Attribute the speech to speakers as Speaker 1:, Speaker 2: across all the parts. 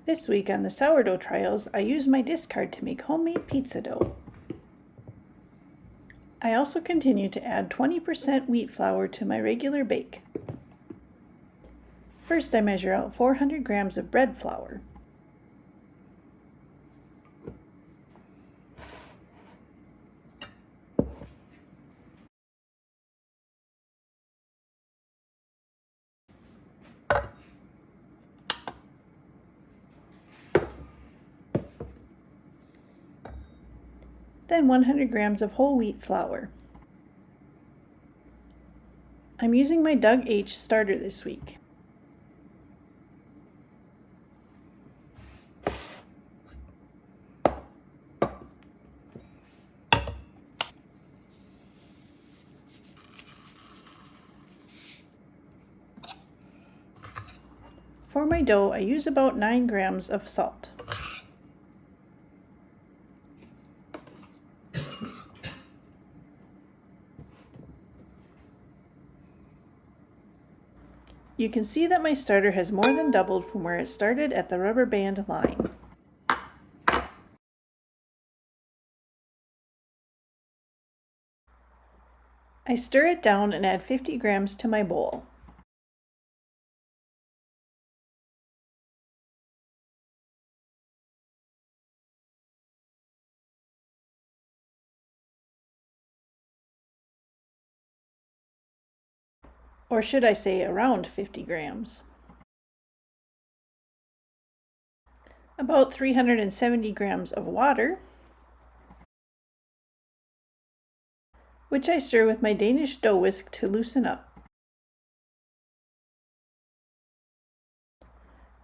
Speaker 1: This week on the sourdough trials, I used my discard to make homemade pizza dough. I also continue to add 20% wheat flour to my regular bake. First, I measure out 400 grams of bread flour. Then 100 grams of whole wheat flour. I'm using my Doug H starter this week. For my dough, I use about 9 grams of salt. You can see that my starter has more than doubled from where it started at the rubber band line. I stir it down and add 50 grams to my bowl. Or should I say around 50 grams. About 370 grams of water, which I stir with my Danish dough whisk to loosen up.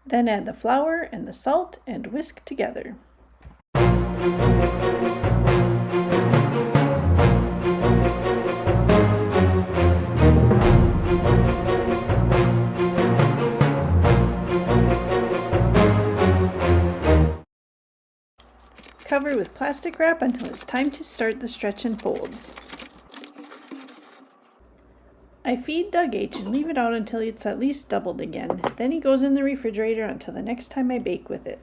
Speaker 1: Then add the flour and the salt and whisk together. Cover with plastic wrap until it's time to start the stretch and folds. I feed Doug H and leave it out until it's at least doubled again. Then he goes in the refrigerator until the next time I bake with it.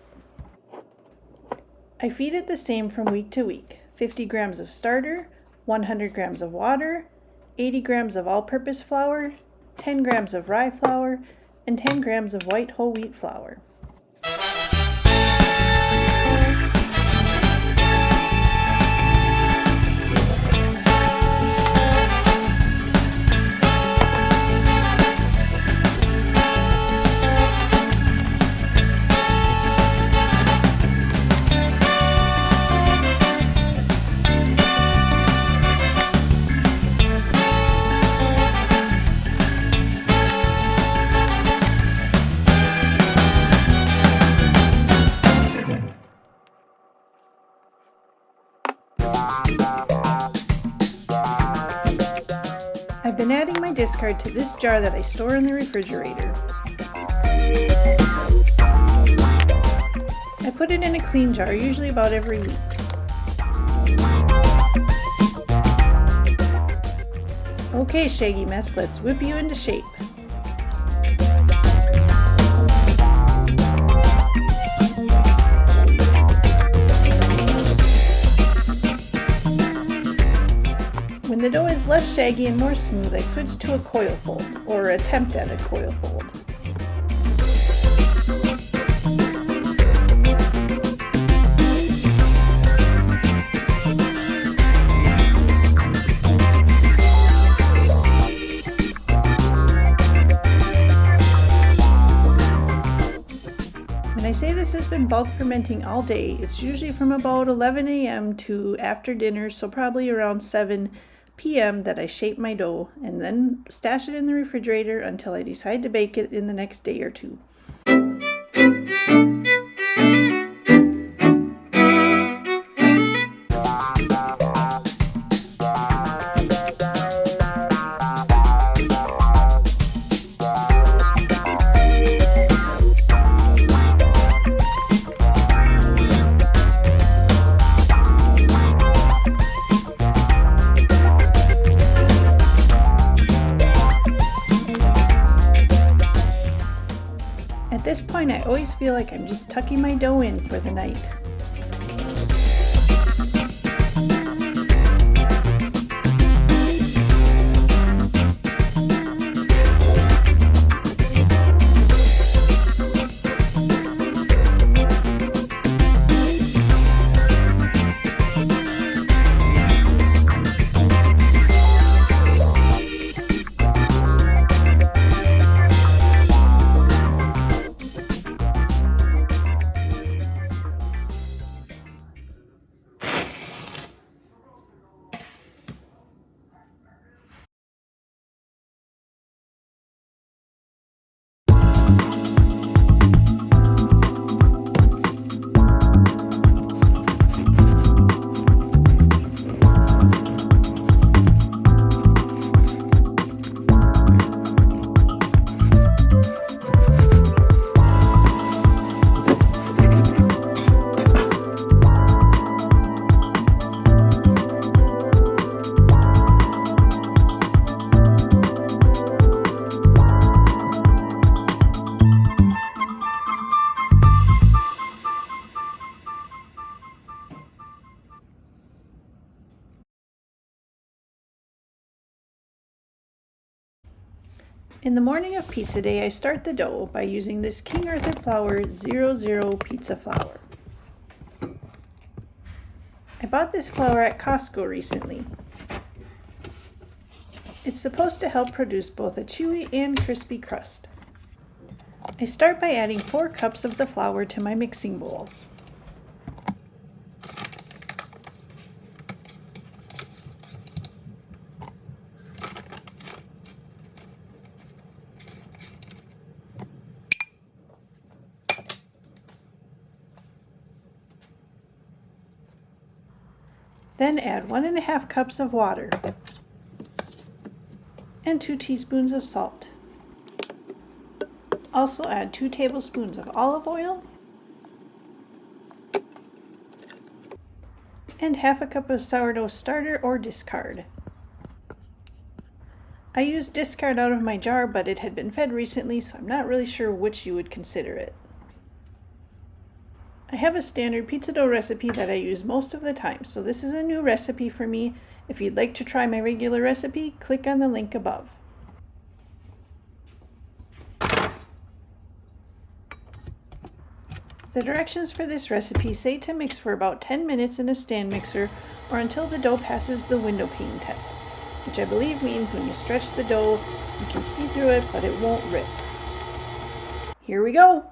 Speaker 1: I feed it the same from week to week. 50 grams of starter, 100 grams of water, 80 grams of all-purpose flour, 10 grams of rye flour, and 10 grams of white whole wheat flour. I've been adding my discard to this jar that I store in the refrigerator. I put it in a clean jar, usually about every week. Okay, shaggy mess, let's whip you into shape. When the dough is less shaggy and more smooth, I switch to a coil fold, or attempt at a coil fold. When I say this has been bulk fermenting all day, it's usually from about 11 a.m. to after dinner, so probably around 7 p.m. that I shape my dough and then stash it in the refrigerator until I decide to bake it in the next day or two. this point, I always feel like I'm just tucking my dough in for the night. In the morning of pizza day, I start the dough by using this King Arthur Flour 00 pizza flour. I bought this flour at Costco recently. It's supposed to help produce both a chewy and crispy crust. I start by adding 4 cups of the flour to my mixing bowl. Then add 1.5 cups of water and 2 teaspoons of salt. Also add 2 tablespoons of olive oil and 1/2 cup of sourdough starter or discard. I used discard out of my jar, but it had been fed recently, so I'm not really sure which you would consider it. I have a standard pizza dough recipe that I use most of the time, so this is a new recipe for me. If you'd like to try my regular recipe, click on the link above. The directions for this recipe say to mix for about 10 minutes in a stand mixer or until the dough passes the window pane test, which I believe means when you stretch the dough, you can see through it, but it won't rip. Here we go!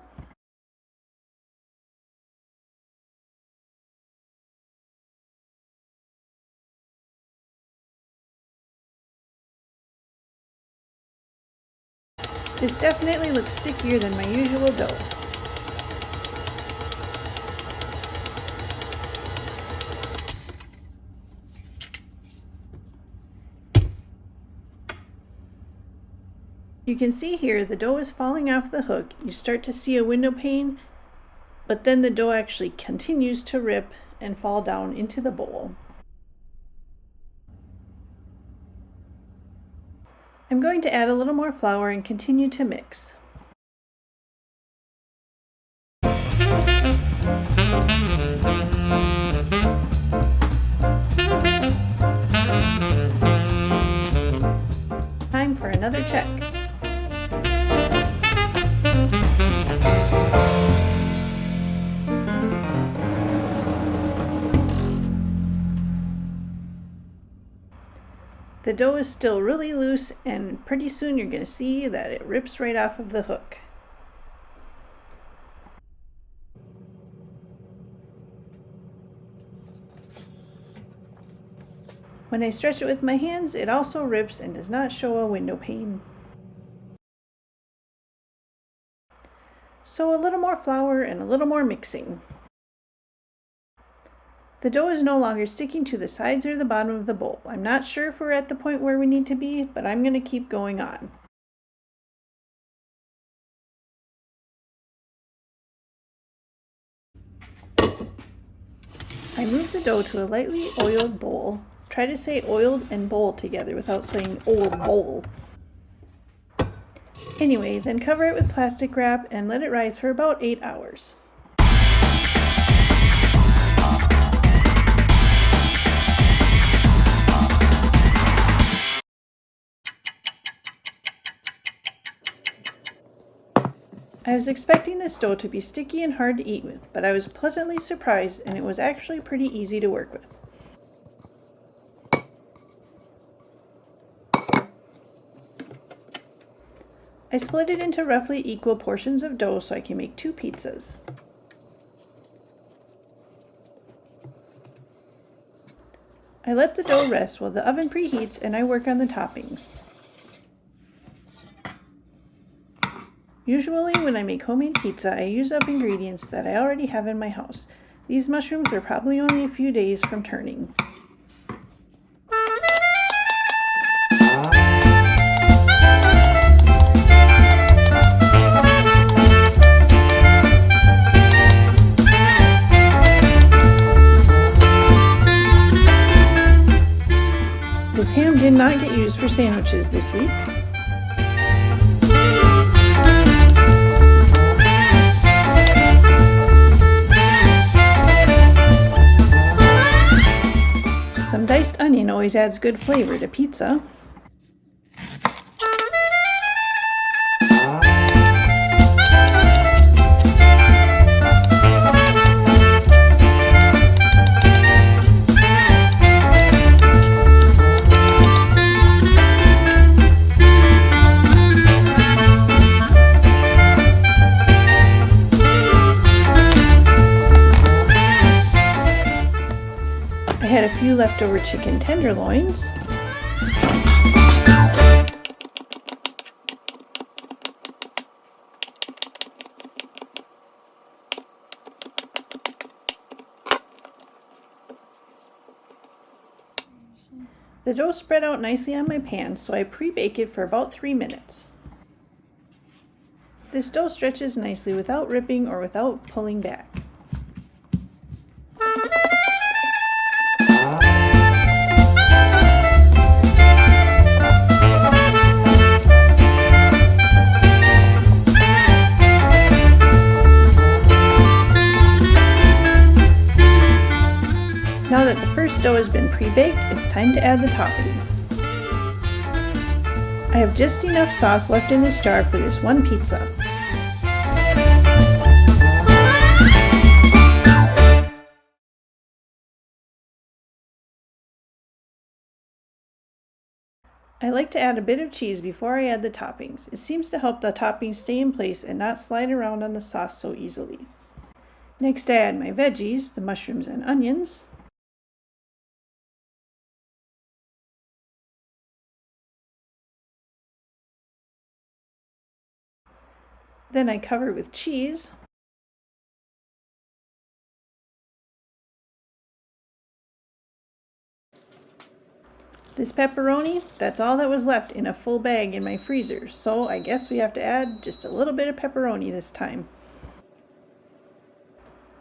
Speaker 1: This definitely looks stickier than my usual dough. You can see here the dough is falling off the hook. You start to see a window pane, but then the dough actually continues to rip and fall down into the bowl. I'm going to add a little more flour and continue to mix. Time for another check. The dough is still really loose, and pretty soon you're going to see that it rips right off of the hook. When I stretch it with my hands, it also rips and does not show a window pane. So a little more flour and a little more mixing. The dough is no longer sticking to the sides or the bottom of the bowl. I'm not sure if we're at the point where we need to be, but I'm going to keep going on. I move the dough to a lightly oiled bowl. Try to say oiled and bowl together without saying old bowl. Anyway, then cover it with plastic wrap and let it rise for about 8 hours. I was expecting this dough to be sticky and hard to eat with, but I was pleasantly surprised and it was actually pretty easy to work with. I split it into roughly equal portions of dough so I can make 2 pizzas. I let the dough rest while the oven preheats and I work on the toppings. Usually when I make homemade pizza, I use up ingredients that I already have in my house. These mushrooms are probably only a few days from turning. This ham did not get used for sandwiches this week. Some diced onion always adds good flavor to pizza. I had a few leftover chicken tenderloins. The dough spread out nicely on my pan, so I pre-bake it for about 3 minutes. This dough stretches nicely without ripping or without pulling back. Now that the first dough has been pre-baked, it's time to add the toppings. I have just enough sauce left in this jar for this one pizza. I like to add a bit of cheese before I add the toppings. It seems to help the toppings stay in place and not slide around on the sauce so easily. Next I add my veggies, the mushrooms and onions. Then I cover with cheese. This pepperoni, that's all that was left in a full bag in my freezer, so I guess we have to add just a little bit of pepperoni this time.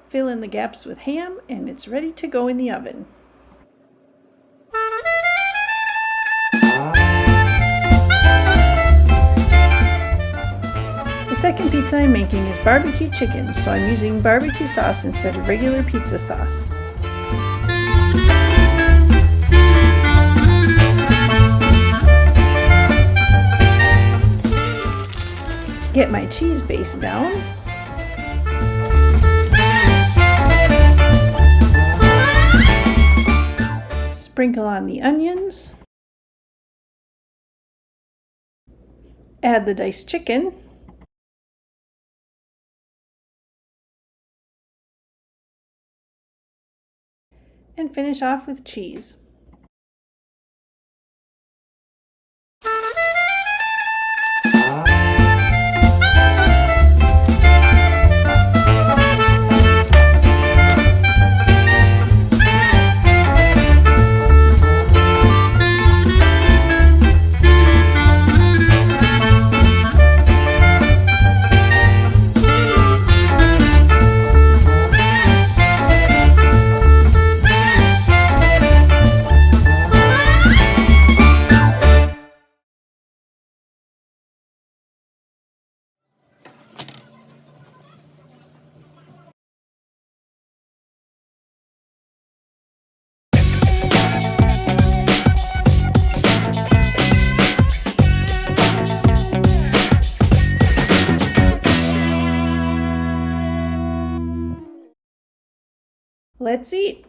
Speaker 1: Fill in the gaps with ham and it's ready to go in the oven. The second pizza I'm making is barbecue chicken, so I'm using barbecue sauce instead of regular pizza sauce. Get my cheese base down. Sprinkle on the onions. Add the diced chicken. And finish off with cheese. Let's eat.